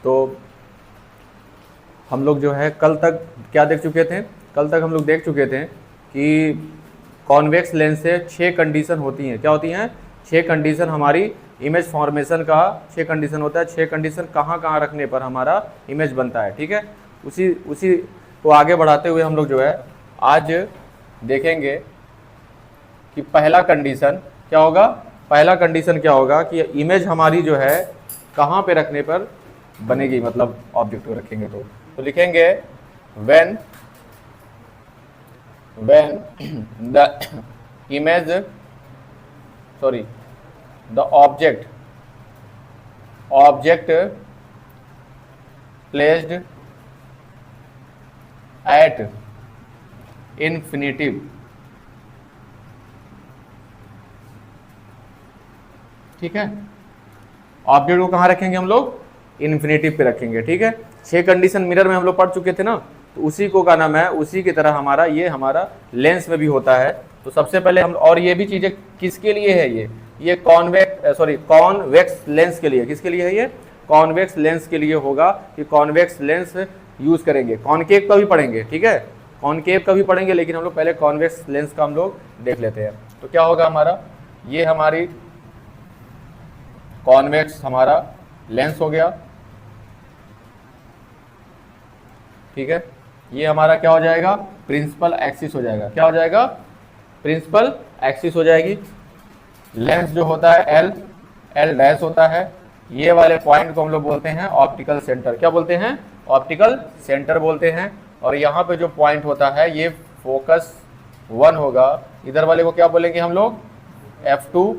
तो हम लोग जो है कल तक क्या देख चुके थे, कल तक हम लोग देख चुके थे कि कॉन्वेक्स लेंस से 6 कंडीशन होती हैं। क्या होती हैं? 6 कंडीशन हमारी इमेज फॉर्मेशन का 6 कंडीशन होता है। 6 कंडीशन कहाँ कहाँ रखने पर हमारा इमेज बनता है। ठीक है, उसी को आगे बढ़ाते हुए हम लोग जो है आज देखेंगे कि पहला कंडीशन क्या होगा। पहला कंडीशन क्या होगा कि इमेज हमारी जो है कहाँ पे रखने पर बनेगी, मतलब ऑब्जेक्ट को रखेंगे तो लिखेंगे when the image the object placed at infinitive, ठीक है, ऑब्जेक्ट को कहाँ रखेंगे हम लोग? इन्फिनिटिव पे रखेंगे। ठीक है, 6 कंडीशन मिरर में हम लोग पढ़ चुके थे ना, तो उसी को का नाम है, उसी की तरह हमारा ये हमारा लेंस में भी होता है। तो सबसे पहले हम, और ये भी चीज़ें किसके लिए है, ये कॉन्वेक्स लेंस के लिए। किसके लिए है ये? कॉन्वेक्स लेंस के लिए होगा कि कॉन्वेक्स लेंस यूज करेंगे। कॉनकेव का भी पढ़ेंगे, ठीक है, कॉनकेव का भी पढ़ेंगे, लेकिन हम लोग पहले कॉन्वेक्स लेंस का हम लोग देख लेते हैं। तो क्या होगा हमारा, ये हमारी कॉन्वेक्स हमारा लेंस हो गया। ठीक है, ये हमारा क्या हो जाएगा? प्रिंसिपल एक्सिस हो जाएगा। क्या हो जाएगा? प्रिंसिपल एक्सिस हो जाएगी। लेंस जो होता है एल डैश होता है। ये वाले पॉइंट को हम लोग बोलते हैं ऑप्टिकल सेंटर। क्या बोलते हैं? ऑप्टिकल सेंटर बोलते हैं। और यहाँ पे जो पॉइंट होता है ये फोकस 1 होगा। इधर वाले को क्या बोलेंगे हम लोग? F2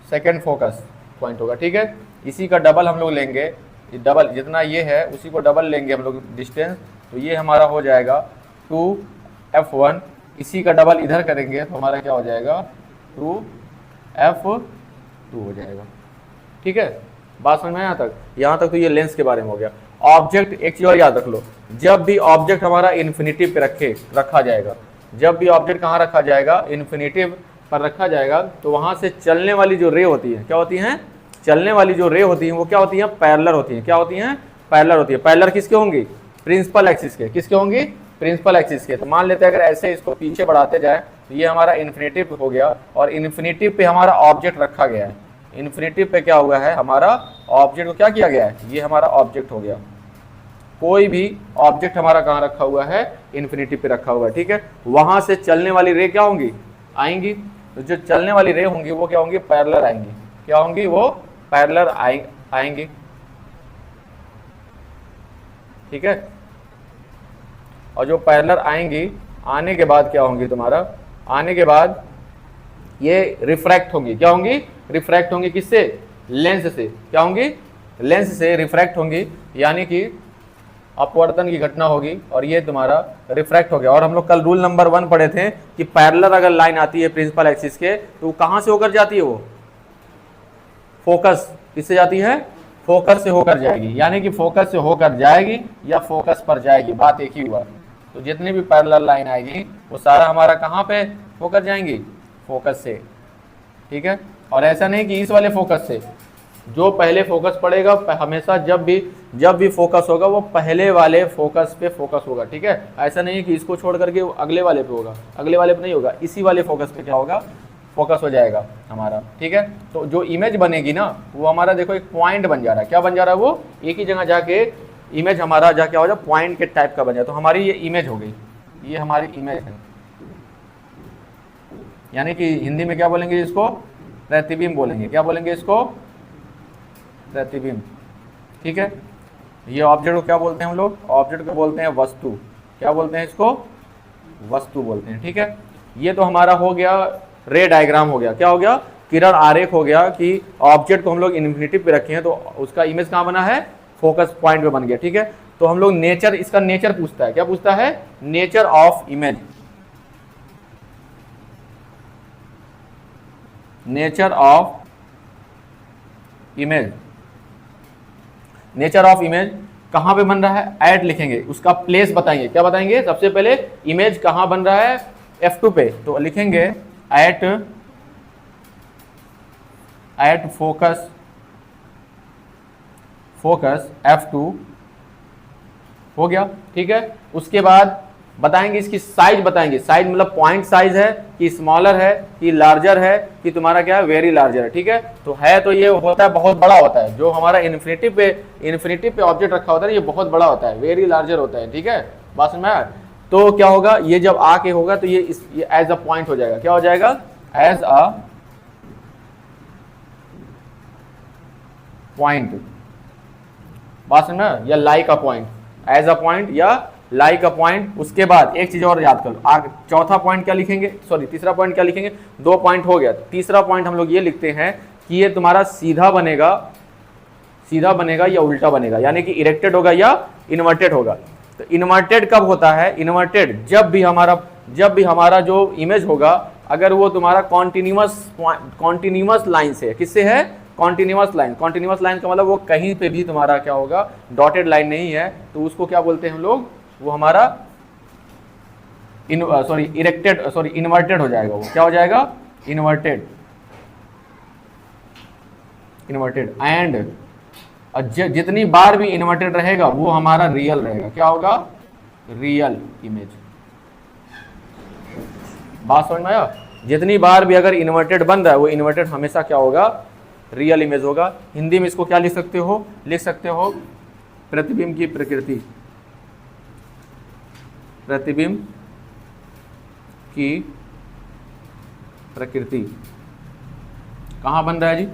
सेकेंड फोकस पॉइंट होगा। ठीक है, इसी का डबल हम लोग लेंगे, डबल जितना ये है उसी को डबल लेंगे हम लोग डिस्टेंस, तो ये हमारा हो जाएगा 2F1। इसी का डबल इधर करेंगे तो हमारा क्या हो जाएगा? 2F2 हो जाएगा। ठीक है, बात समझ में यहाँ तक? यहाँ तक तो ये लेंस के बारे में हो गया। ऑब्जेक्ट एक चीज और याद रख लो, जब भी ऑब्जेक्ट हमारा इन्फिनिटिव पे रखा जाएगा, जब भी ऑब्जेक्ट कहाँ रखा जाएगा? इन्फिनिटिव पर रखा जाएगा, तो वहां से चलने वाली जो रे होती है, क्या होती हैं? चलने वाली जो रे होती हैं वो क्या होती हैं? पैरेलल होती हैं। क्या होती हैं? पैरेलल होती है। पैरेलल किसके होंगी? प्रिंसिपल एक्सिस के। किसके होंगी? प्रिंसिपल एक्सिस के। तो मान लेते हैं अगर ऐसे इसको पीछे बढ़ाते जाए तो ये हमारा इन्फिनिटिव हो गया, और इन्फिनिटिव पे हमारा ऑब्जेक्ट रखा गया है। इन्फिनिटिव पे क्या हुआ है? हमारा ऑब्जेक्ट को क्या किया गया है? ये हमारा ऑब्जेक्ट हो गया। कोई भी ऑब्जेक्ट हमारा कहाँ रखा हुआ है? इन्फिनिटिव पे रखा हुआ है। ठीक है, वहां से चलने वाली रे क्या होंगी? आएंगी। तो जो चलने वाली रे होंगी वो क्या होंगी? पैरेलल आएंगी। क्या होंगी? वो पैरेलल आएंगी। ठीक है, और जो पैरेलल आएंगी, आने के बाद क्या होंगी तुम्हारा? आने के बाद ये रिफ्रैक्ट होंगी। क्या होंगी? रिफ्रैक्ट होंगी। किससे? लेंस से। क्या होंगी? लेंस से रिफ्रैक्ट होंगी, यानी कि अपवर्तन की घटना होगी, और ये तुम्हारा रिफ्रैक्ट हो गया। और हम लोग कल रूल नंबर 1 पढ़े थे कि पैरेलल अगर लाइन आती है प्रिंसिपल एक्सिस के, तो कहां से होकर जाती है? वो फोकस किससे जाती है? फोकस से होकर जाएगी। यानी कि फोकस से होकर जाएगी या फोकस पर जाएगी, बात एक ही हुआ। तो जितनी भी पैरेलल लाइन आएगी वो सारा हमारा कहाँ पे होकर जाएंगी? फोकस से। ठीक है, और ऐसा नहीं कि इस वाले फोकस से, जो पहले फोकस पड़ेगा हमेशा जब भी फोकस होगा वो पहले वाले फोकस पे फोकस होगा। ठीक है, ऐसा नहीं है कि इसको छोड़ करके अगले वाले पे होगा, अगले वाले पे नहीं होगा, इसी वाले फोकस पे क्या होगा? फोकस हो जाएगा हमारा। ठीक है, तो जो इमेज बनेगी ना वो हमारा देखो एक पॉइंट बन जा रहा है। क्या बन जा रहा है? वो एक ही जगह जाके इमेज हमारा जाके हो जाए पॉइंट के टाइप का बन जाए। तो हमारी ये इमेज हो गई, ये हमारी इमेज है। यानी कि हिंदी में क्या बोलेंगे इसको? प्रतिबिंब बोलेंगे। क्या बोलेंगे इसको? प्रतिबिंब। ठीक है, ये ऑब्जेक्ट को क्या बोलते हैं हम लोग? ऑब्जेक्ट को बोलते हैं वस्तु। क्या बोलते हैं इसको? वस्तु बोलते हैं। ठीक है, ये तो हमारा हो गया रे डायग्राम हो गया। क्या हो गया? किरण आरेख हो गया कि ऑब्जेक्ट को हम लोग इन्फिनिटिव पे रखे हैं तो उसका इमेज कहाँ बना है? फोकस पॉइंट पे बन गया। ठीक है, तो हम लोग नेचर, इसका नेचर पूछता है। क्या पूछता है? Nature of image. Nature of image, nature of image कहां पे बन रहा है? एट लिखेंगे, उसका प्लेस बताएंगे। क्या बताएंगे? सबसे पहले इमेज कहां बन रहा है? F2 पे, तो लिखेंगे एट फोकस F2 हो गया, ठीक है। उसके बाद बताएंगे इसकी साइज, बताएंगे साइज मतलब पॉइंट साइज है कि स्मॉलर है कि लार्जर है कि तुम्हारा क्या है वेरी लार्जर है, ठीक है। तो है तो ये होता है बहुत बड़ा होता है, जो हमारा इन्फिनिटिव पे ऑब्जेक्ट रखा होता है ये बहुत बड़ा होता है, वेरी लार्जर होता है, ठीक है। बात समझ में आया? तो क्या होगा, ये जब आके होगा तो ये एज अ पॉइंट हो जाएगा, क्या हो जाएगा, एज अ पॉइंट। बात समझ में, या like a point, as a point या लाइक अ पॉइंट। उसके बाद एक चीज और याद करो, आगे चौथा पॉइंट क्या लिखेंगे, सॉरी तीसरा पॉइंट क्या लिखेंगे, 2 पॉइंट हो गया। तीसरा पॉइंट हम लोग ये लिखते हैं कि ये तुम्हारा सीधा बनेगा या उल्टा बनेगा, यानी कि इरेक्टेड होगा या इन्वर्टेड होगा। तो इन्वर्टेड कब होता है, इन्वर्टेड जब भी हमारा जो इमेज होगा अगर वो तुम्हारा कॉन्टिन्यूअस लाइन से है, किससे है, कॉन्टिन्यूअस लाइन का मतलब वो कहीं पे भी तुम्हारा क्या होगा, डॉटेड लाइन नहीं है, तो उसको क्या बोलते हैं हम लोग, वो हमारा इन्वर्टेड हो जाएगा। वो क्या हो जाएगा, इन्वर्टेड। एंड जितनी बार भी इन्वर्टेड रहेगा वो हमारा रियल रहेगा, क्या होगा, रियल इमेज। बात समझ में आया? जितनी बार भी अगर इन्वर्टेड बन रहा है वो इन्वर्टेड हमेशा क्या होगा, रियल इमेज होगा। हिंदी में इसको क्या लिख सकते हो, प्रतिबिंब की प्रकृति, प्रतिबिंब की प्रकृति कहां बन रहा है जी,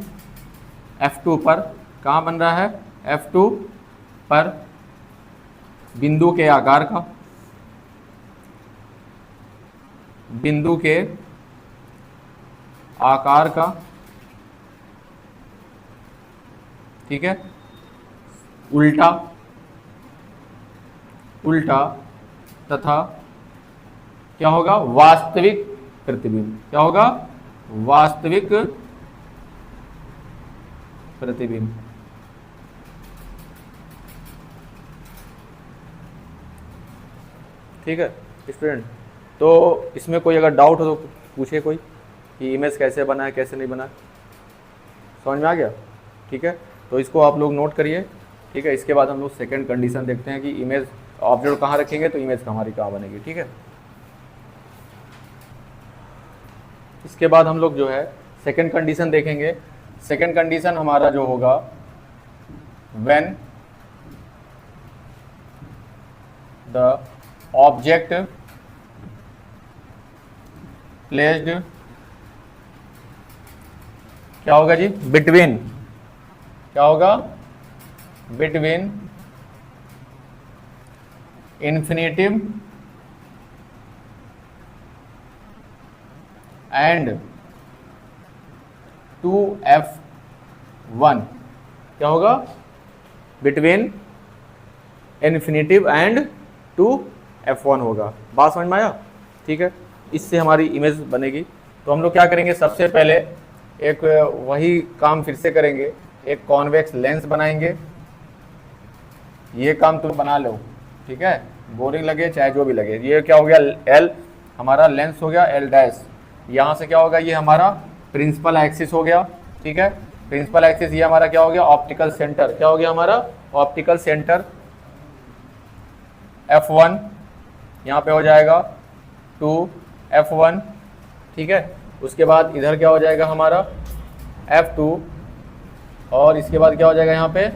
F2 पर। कहां बन रहा है, F2 पर, बिंदु के आकार का, बिंदु के आकार का, ठीक है, उल्टा तथा क्या होगा, वास्तविक प्रतिबिंब। क्या होगा, वास्तविक प्रतिबिंब। ठीक है स्टूडेंट, तो इसमें कोई अगर डाउट हो तो पूछे कोई कि इमेज कैसे बना है कैसे नहीं बना है, समझ में आ गया? ठीक है, तो इसको आप लोग नोट करिए। ठीक है, इसके बाद हम लोग सेकंड कंडीशन देखते हैं कि इमेज ऑब्जेक्ट कहाँ रखेंगे तो इमेज हमारी कहाँ बनेगी। ठीक है, इसके बाद हम लोग जो है सेकंड कंडीशन देखेंगे। सेकंड कंडीशन हमारा जो होगा, व्हेन द ऑब्जेक्ट प्लेस्ड, क्या होगा जी, बिटवीन, क्या होगा, बिटवीन इन्फिनिटिव एंड 2f1, क्या होगा, बिटवीन इन्फिनिटिव एंड 2f1 होगा। बात समझ में आया? ठीक है, इससे हमारी इमेज बनेगी। तो हम लोग क्या करेंगे, सबसे पहले एक वही काम फिर से करेंगे, एक कॉन्वेक्स लेंस बनाएंगे। ये काम तुम बना लो, ठीक है, बोरिंग लगे चाहे जो भी लगे। ये क्या हो गया, एल हमारा लेंस हो गया, एल डैश। यहाँ से क्या होगा, ये हमारा प्रिंसिपल एक्सिस हो गया। ठीक है, प्रिंसिपल एक्सिस ये हमारा क्या हो गया, ऑप्टिकल सेंटर। क्या हो गया हमारा, ऑप्टिकल सेंटर। F1 यहाँ पे हो जाएगा 2f1। ठीक है, उसके बाद इधर क्या हो जाएगा हमारा F2, और इसके बाद क्या हो जाएगा यहाँ पे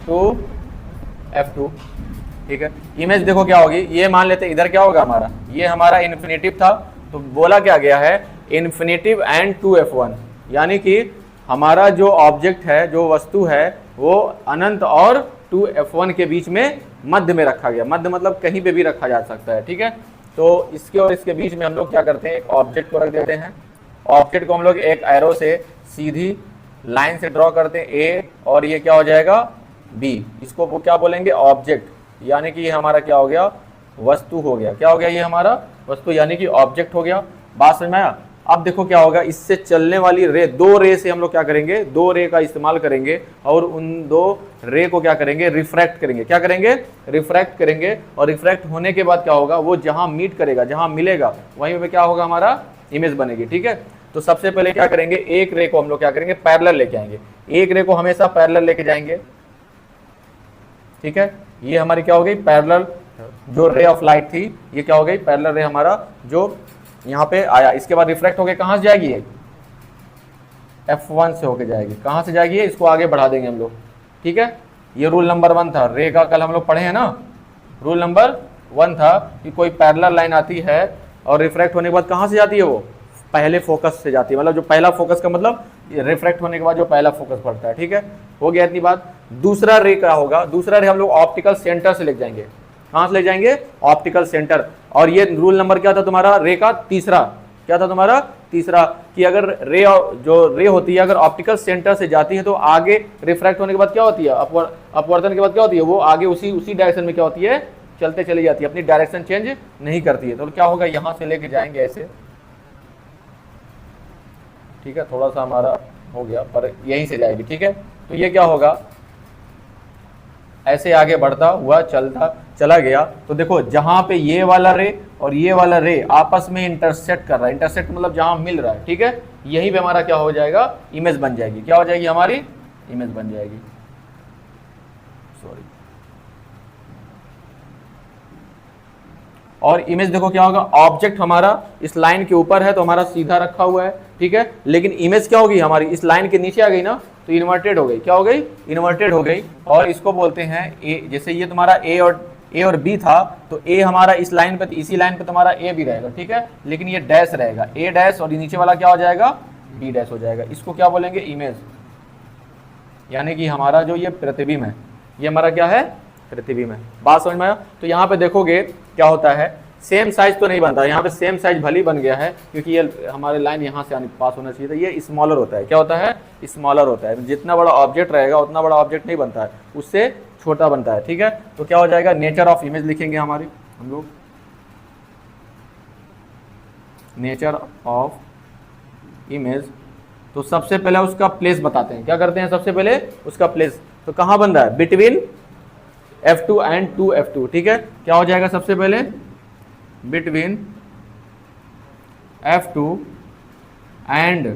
2f2। ठीक है, इमेज देखो क्या होगी, ये मान लेते इधर क्या होगा हमारा, ये हमारा इन्फिनिटिव था, तो बोला क्या गया है, इन्फिनिटिव एंड 2f1, यानी कि हमारा जो ऑब्जेक्ट है, जो वस्तु है, वो अनंत और 2f1 के बीच में मध्य में रखा गया। मध्य मतलब कहीं पे भी रखा जा सकता है। ठीक है, तो इसके और इसके बीच में हम लोग क्या करते हैं, एक ऑब्जेक्ट को रख देते हैं। ऑब्जेक्ट को हम लोग एक एरो से सीधी लाइन से ड्रॉ करते हैं, ए, और ये क्या हो जाएगा, बी। इसको वो क्या बोलेंगे, ऑब्जेक्ट, यानी कि ये हमारा क्या हो गया, वस्तु हो गया। क्या हो गया, ये हमारा वस्तु यानी कि ऑब्जेक्ट हो गया। बात समझ में आया? अब देखो क्या होगा, इससे चलने वाली रे, दो रे से हम लोग क्या करेंगे, दो रे का इस्तेमाल करेंगे, और उन दो रे को क्या करेंगे, रिफ्रैक्ट करेंगे। क्या करेंगे, रिफ्रैक्ट करेंगे। और रिफ्रैक्ट होने के बाद क्या होगा, वो जहां मीट करेगा, जहां मिलेगा, वहीं पे क्या होगा, हमारा इमेज बनेगी। ठीक है, तो सबसे पहले क्या करेंगे, एक रे को हम लोग क्या करेंगे, पैरेलल लेके आएंगे। एक रे को हमेशा पैरेलल लेके जाएंगे। ठीक है, ये हमारी क्या हो गई पैरेलल जो रे ऑफ लाइट थी, ये क्या हो गई पैरेलल रे हमारा जो यहाँ पे आया। इसके बाद रिफ्लेक्ट होके कहाँ से जाएगी ये F1 से होके जाएगी। कहाँ से जाएगी, इसको आगे बढ़ा देंगे हम लोग। ठीक है, ये रूल नंबर 1 था रे का, कल हम लोग पढ़े हैं ना। रूल नंबर 1 था कि कोई पैरेलल लाइन आती है और रिफ्रैक्ट होने के बाद कहाँ से जाती है, वो पहले फोकस से जाती है, मतलब जो पहला फोकस का मतलब रिफ्रैक्ट होने के बाद जो पहला फोकस पड़ता है। ठीक है, हो गया इतनी बात। दूसरा रे क्या होगा, दूसरा रे हम लोग ऑप्टिकल सेंटर से ले जाएंगे। कहाँ से ले जाएंगे, ऑप्टिकल सेंटर। और ये रूल नंबर क्या था तुम्हारा रे का तीसरा, क्या था तुम्हारा तीसरा, कि अगर रे जो रे होती है अगर ऑप्टिकल सेंटर से जाती है तो आगे रिफ्रैक्ट होने के बाद क्या होती है, अपवर्तन के बाद क्या होती है, वो आगे उसी डायरेक्शन में क्या होती है, चलते चली जाती है, अपनी डायरेक्शन चेंज नहीं करती है। तो क्या होगा, यहां से लेके जाएंगे ऐसे। ठीक है, थोड़ा सा हमारा हो गया पर यहीं से जाएगी। ठीक है, तो ये क्या होगा, ऐसे आगे बढ़ता हुआ चला गया। तो देखो जहां पे ये वाला रे और ये वाला रे आपस में इंटरसेक्ट कर रहा है, इंटरसेक्ट मतलब जहां मिल रहा है। ठीक है, यहीं पे हमारा क्या हो जाएगा, इमेज बन जाएगी। क्या हो जाएगी, हमारी इमेज बन जाएगी। सॉरी, और इमेज देखो क्या होगा, ऑब्जेक्ट हमारा इस लाइन के ऊपर है तो हमारा सीधा रखा हुआ है। ठीक है, लेकिन इमेज क्या होगी हमारी इस लाइन के नीचे आ गई ना, तो इन्वर्टेड हो गई। क्या हो गई, इन्वर्टेड हो गई। और इसको बोलते हैं ए, जैसे ये तुम्हारा ए और बी था, तो ए हमारा इस लाइन पे, इसी लाइन पे तुम्हारा ए भी रहेगा। ठीक है, लेकिन ये डैश रहेगा, ए डैश, और नीचे वाला क्या हो जाएगा, बी डैश हो जाएगा। इसको क्या बोलेंगे, इमेज, यानी कि हमारा जो ये प्रतिबिंब है, ये हमारा क्या है, प्रतिबिंब है। बात समझ में आया। तो यहाँ पे देखोगे क्या होता है, सेम साइज तो नहीं बनता, यहाँ पे सेम साइज भली बन गया है क्योंकि ये हमारे लाइन यहाँ से पास होना चाहिए था। ये स्मॉलर होता है, क्या होता है, स्मॉलर होता है। जितना बड़ा ऑब्जेक्ट रहेगा उतना बड़ा ऑब्जेक्ट नहीं बनता है, उससे छोटा बनता है। ठीक है, तो क्या हो जाएगा, नेचर ऑफ इमेज लिखेंगे हमारी हम लोग, नेचर ऑफ इमेज। तो सबसे पहले उसका प्लेस बताते हैं, क्या करते हैं, सबसे पहले उसका प्लेस। तो कहाँ बन रहा है, बिटवीन F2 एंड 2F2। ठीक है, क्या हो जाएगा, सबसे पहले बिटवीन F2 एंड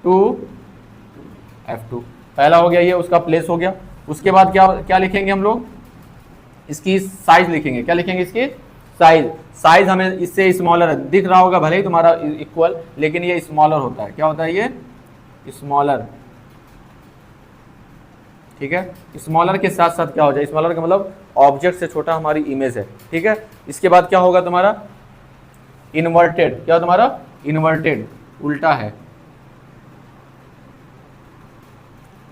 2F2, पहला हो गया, ये उसका प्लेस हो गया। उसके बाद क्या लिखेंगे हम लोग, इसकी साइज लिखेंगे। क्या लिखेंगे, इसकी साइज। साइज हमें इससे स्मॉलर दिख रहा होगा, भले ही तुम्हारा इक्वल, लेकिन ये स्मॉलर होता है। क्या होता है, ये स्मॉलर। ठीक है, स्मॉलर के साथ साथ क्या हो जाए, स्मॉलर का मतलब ऑब्जेक्ट से छोटा हमारी इमेज है। ठीक है, इसके बाद क्या होगा तुम्हारा, इन्वर्टेड। क्या तुम्हारा, इन्वर्टेड, उल्टा है।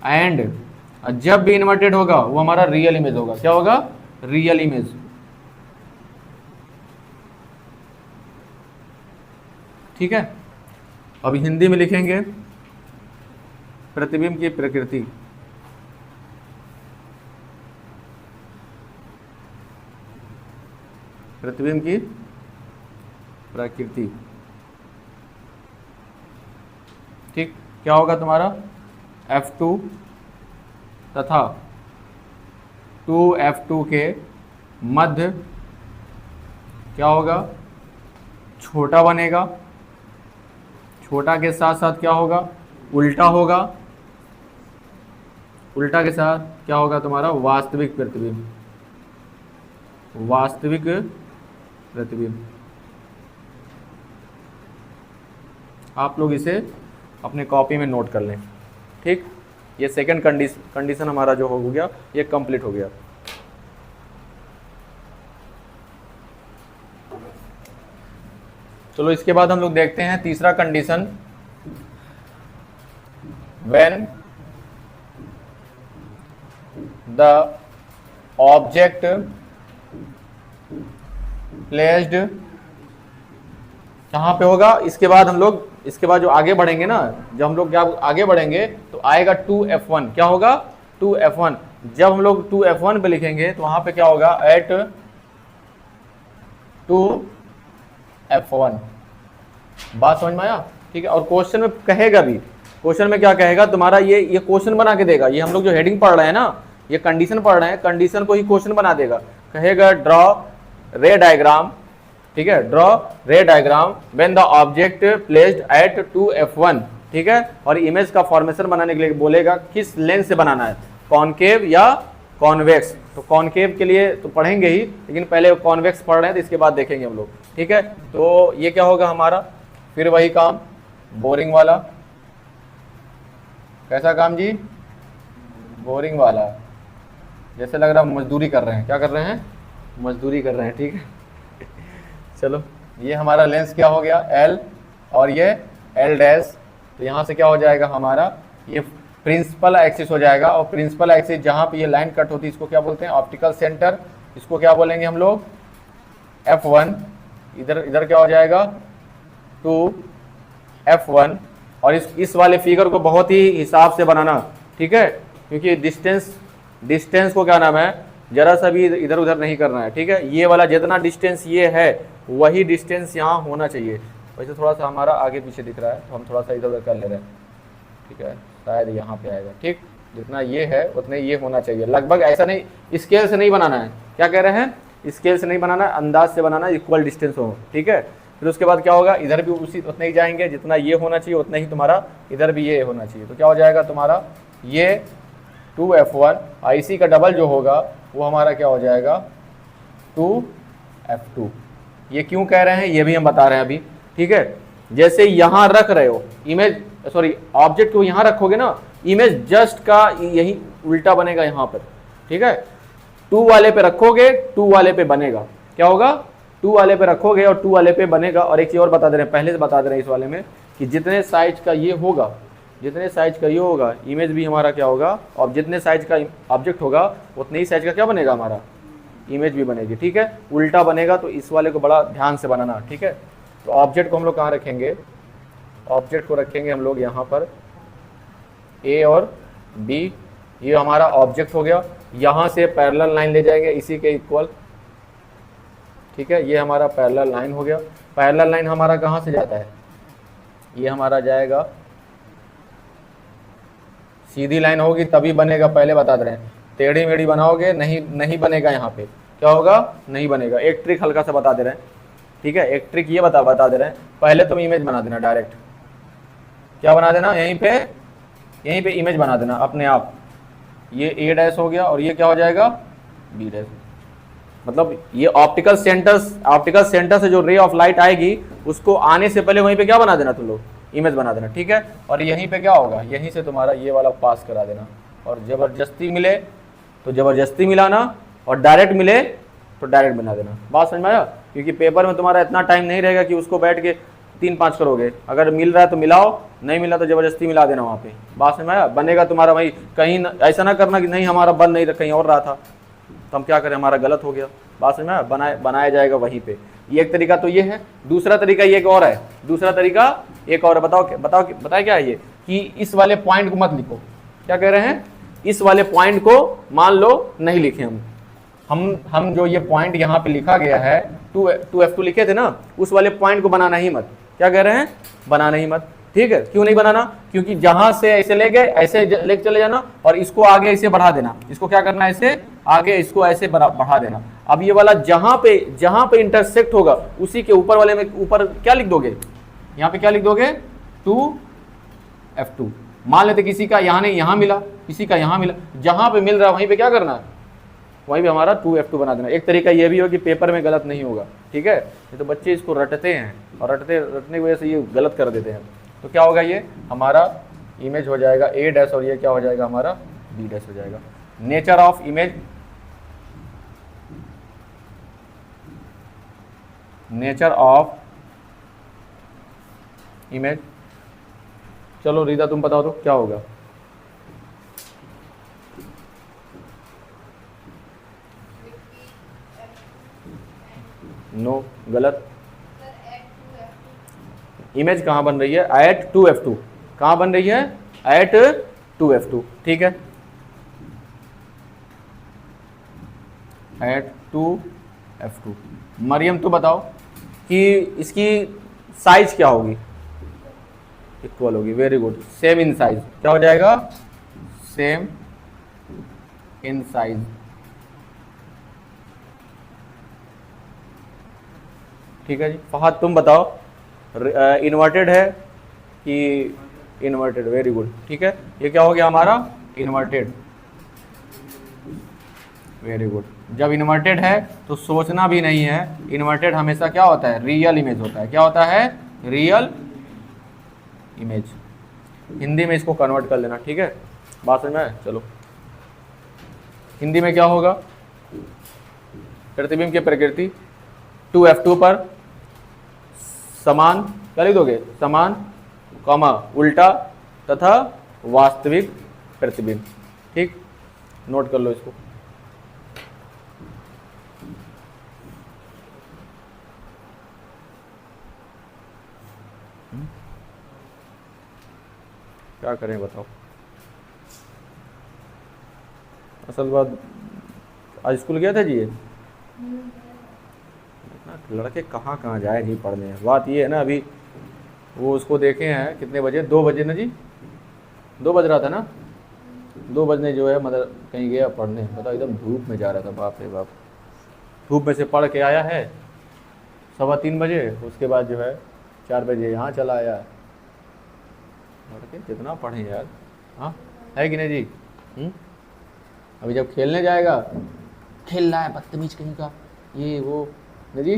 एंड जब भी इन्वर्टेड होगा वो हमारा रियल इमेज होगा। क्या होगा, रियल इमेज। ठीक है, अब हिंदी में लिखेंगे प्रतिबिंब की प्रकृति। प्रतिबिंब की प्रकृति। ठीक, क्या होगा तुम्हारा, F2 तथा 2F2 के मध्य क्या होगा, छोटा बनेगा। छोटा के साथ साथ क्या होगा, उल्टा होगा। उल्टा के साथ क्या होगा तुम्हारा, वास्तविक प्रतिबिंब। वास्तविक प्रतिबिंब। आप लोग इसे अपने कॉपी में नोट कर लें। ठीक, ये सेकंड कंडीशन हमारा जो हो गया, ये कंप्लीट हो गया। चलो इसके बाद हम लोग देखते हैं तीसरा condition, when the object placed, कहाँ पे होगा, इसके बाद हम लोग, इसके बाद जो आगे बढ़ेंगे ना, जब हम लोग आगे बढ़ेंगे तो आएगा 2F1। क्या होगा, 2F1। जब हम लोग 2F1 पे लिखेंगे तो वहां पे क्या होगा, एट 2F1। बात समझ में आया। ठीक है, और क्वेश्चन में कहेगा भी, क्वेश्चन में क्या कहेगा तुम्हारा, ये क्वेश्चन बना के देगा। ये हम लोग जो हेडिंग पढ़ रहे हैं ना, ये कंडीशन पढ़ रहे हैं, कंडीशन को ही क्वेश्चन बना देगा। कहेगा ड्रॉ रे डायग्राम। ठीक है, ड्रॉ रे diagram when the object placed at 2F1। ठीक है, और इमेज का फॉर्मेशन बनाने के लिए बोलेगा किस लेंस से बनाना है, कॉनकेव या कॉन्वेक्स, तो कॉनकेव के लिए तो पढ़ेंगे ही, लेकिन पहले कॉन्वेक्स पढ़ रहे हैं तो इसके बाद देखेंगे हम लोग, ठीक है। तो ये क्या होगा हमारा, फिर वही काम बोरिंग वाला। कैसा काम जी, बोरिंग वाला, जैसे लग रहा है मजदूरी कर रहे हैं। क्या कर रहे हैं, मजदूरी कर रहे हैं, ठीक है। चलो ये हमारा लेंस क्या हो गया L, और ये L डैश, तो यहाँ से क्या हो जाएगा हमारा, ये प्रिंसिपल एक्सिस हो जाएगा। और प्रिंसिपल एक्सिस जहाँ पे ये लाइन कट होती है इसको क्या बोलते हैं, ऑप्टिकल सेंटर। इसको क्या बोलेंगे हम लोग, F1। इधर इधर क्या हो जाएगा 2F1। और इस वाले फिगर को बहुत ही हिसाब से बनाना, ठीक है, क्योंकि डिस्टेंस को क्या नाम है, जरा सा भी इधर उधर नहीं करना है, ठीक है। ये वाला जितना डिस्टेंस ये है वही डिस्टेंस यहाँ होना चाहिए। वैसे थोड़ा सा हमारा आगे पीछे दिख रहा है तो हम थोड़ा सा इधर उधर कर ले रहे हैं, ठीक है, शायद यहाँ पे आएगा, ठीक। जितना ये है उतने ये होना चाहिए लगभग, ऐसा नहीं, स्केल से नहीं बनाना है। क्या कह रहे हैं, स्केल से नहीं बनाना, अंदाज से बनाना, इक्वल डिस्टेंस हो, ठीक है। फिर उसके बाद क्या होगा, इधर भी उसी उतने ही जाएंगे, जितना ये होना चाहिए उतना ही तुम्हारा इधर भी ये होना चाहिए। तो क्या हो जाएगा तुम्हारा ये 2F1, IC का डबल जो होगा वो हमारा क्या हो जाएगा 2F2। ये क्यों कह रहे हैं ये भी हम बता रहे हैं अभी, ठीक है। जैसे यहाँ रख रहे हो इमेज, सॉरी ऑब्जेक्ट को यहाँ रखोगे ना, इमेज जस्ट का यही उल्टा बनेगा यहाँ पर, ठीक है। 2 वाले पे रखोगे 2 वाले पे बनेगा, क्या होगा 2 वाले पे रखोगे और 2 वाले पे बनेगा। और एक चीज और बता दे रहे हैं, पहले से बता दे रहे हैं इस वाले में, कि जितने साइज का ये होगा, जितने साइज का ये होगा, इमेज भी हमारा क्या होगा, और जितने साइज का ऑब्जेक्ट होगा उतने ही साइज का क्या बनेगा हमारा, इमेज भी बनेगी, ठीक है। उल्टा बनेगा तो इस वाले को बड़ा ध्यान से बनाना, ठीक है। तो ऑब्जेक्ट को हम लोग कहाँ रखेंगे, ऑब्जेक्ट को रखेंगे हम लोग यहाँ पर A और B, ये हमारा ऑब्जेक्ट हो गया। यहाँ से पैरेलल लाइन ले जाएंगे इसी के इक्वल, ठीक है। ये हमारा पैरेलल लाइन हो गया। पैरेलल लाइन हमारा कहाँ से जाता है, ये हमारा जाएगा, सीधी लाइन होगी तभी बनेगा, पहले बता दे रहे हैं। टेढ़ी मेढ़ी बनाओगे नहीं बनेगा, यहाँ पे क्या होगा, नहीं बनेगा। एक ट्रिक हल्का सा बता दे रहे हैं, ठीक है। एक ट्रिक ये बता दे रहे हैं, पहले तुम इमेज बना देना डायरेक्ट, क्या बना देना, यहीं पे इमेज बना देना अपने आप। ये A डैश हो गया और ये क्या हो जाएगा B डैश। मतलब ये ऑप्टिकल सेंटर से जो रे ऑफ लाइट आएगी उसको आने से पहले वहीं पे क्या बना देना तुम लोग, इमेज बना देना, ठीक है। और यहीं पे क्या होगा, यहीं से तुम्हारा ये वाला पास करा देना, और जबरदस्ती मिले तो जबरदस्ती मिलाना, और डायरेक्ट मिले तो डायरेक्ट बना देना। बात समझ में आया, क्योंकि पेपर में तुम्हारा इतना टाइम नहीं रहेगा कि उसको बैठ के 3-5 करोगे। अगर मिल रहा है तो मिलाओ, नहीं मिला तो जबरदस्ती मिला देना वहाँ पे। बात समझ में आया, बनेगा तुम्हारा वही, कहीं ऐसा ना करना कि नहीं हमारा बन नहीं, कहीं और रहा था तो हम क्या करें, हमारा गलत हो गया। बात समझ में आया, बनाया जाएगा वहीं पे। ये एक तरीका तो ये है। दूसरा तरीका ये एक और है, दूसरा तरीका एक और है, बताए क्या है ये, कि इस वाले पॉइंट को मत लिखो। क्या कह रहे हैं, इस वाले पॉइंट को मान लो नहीं लिखे हम जो ये पॉइंट यहाँ पे लिखा गया है 2F2 लिखे थे ना, उस वाले पॉइंट को बनाना ही मत। क्या कह रहे हैं, बनाना ही मत, ठीक है। क्यों नहीं बनाना, क्योंकि जहां से ऐसे ले गए ऐसे लेके चले जाना, और इसको आगे ऐसे बढ़ा देना। इसको क्या करना है, ऐसे आगे इसको ऐसे बढ़ा देना। अब ये वाला जहां पे इंटरसेक्ट होगा उसी के ऊपर वाले में, ऊपर क्या लिख दोगे, यहाँ पे क्या लिख दोगे 2F2। मान लेते किसी का यहाँ नहीं यहाँ मिला, किसी का यहाँ मिला, जहां पे मिल रहा है वहीं पे क्या करना है, वहीं पे हमारा 2F2 बना देना। एक तरीका ये भी हो कि पेपर में गलत नहीं होगा, ठीक है। ये तो बच्चे इसको रटते हैं और रटने की वजह से ये गलत कर देते हैं। तो क्या होगा, ये हमारा इमेज हो जाएगा A डैश, और ये क्या हो जाएगा हमारा B डैश हो जाएगा। Nature of image, nature of image, चलो रीता तुम बताओ तो क्या होगा। नो, गलत। इमेज कहाँ बन रही है, एट 2F2। कहाँ बन रही है, एट 2F2, ठीक है, एट 2F2। मरियम तू बताओ कि इसकी साइज क्या होगी, इक्वल होगी, very good. Same in size, क्या हो जाएगा, सेम इन साइज, ठीक है जी। फहद तुम बताओ, इन्वर्टेड है कि इन्वर्टेड, वेरी गुड, ठीक है। ये क्या हो गया हमारा, इन्वर्टेड, वेरी गुड। जब इन्वर्टेड है तो सोचना भी नहीं है, इन्वर्टेड हमेशा क्या होता है, रियल इमेज होता है। क्या होता है, रियल इमेज। हिंदी में इसको कन्वर्ट कर लेना, ठीक है, बात समझ में आए? चलो हिंदी में क्या होगा, प्रतिबिंब की प्रकृति 2F2 पर समान, क्या लिख दोगे, समान कॉमा उल्टा तथा वास्तविक प्रतिबिंब। ठीक, नोट कर लो इसको। क्या करें बताओ। असल बात, आज स्कूल गया था जी ये लड़के कहाँ कहाँ जाए जी पढ़ने। बात ये है ना, अभी वो उसको देखे हैं कितने बजे, 2 बजे ना जी, 2 बज रहा था ना, 2 बजने जो है मतलब कहीं गया पढ़ने, बताओ एकदम धूप में जा रहा था, बाप रे बाप। धूप में से पढ़ के आया है 3:15 बजे, उसके बाद जो है 4 बजे यहाँ चला आया। लड़के कितना पढ़े यार, हाँ है कि नहीं जी। अभी जब खेलने जाएगा, खेल रहा है बदतमीज कहीं का, ये वो नहीं जी,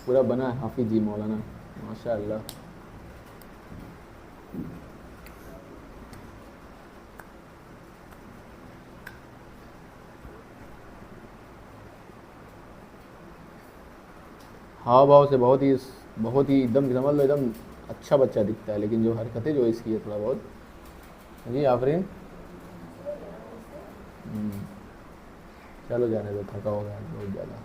पूरा बना है हाफिज जी मौलाना, माशाअल्लाह। हाव भाव से बहुत ही एकदम समझ लो एकदम अच्छा बच्चा दिखता है, लेकिन जो हरकतें जो इसकी है थोड़ा बहुत जी। आफरीन चलो जाने दो, थका हो गया बहुत ज़्यादा।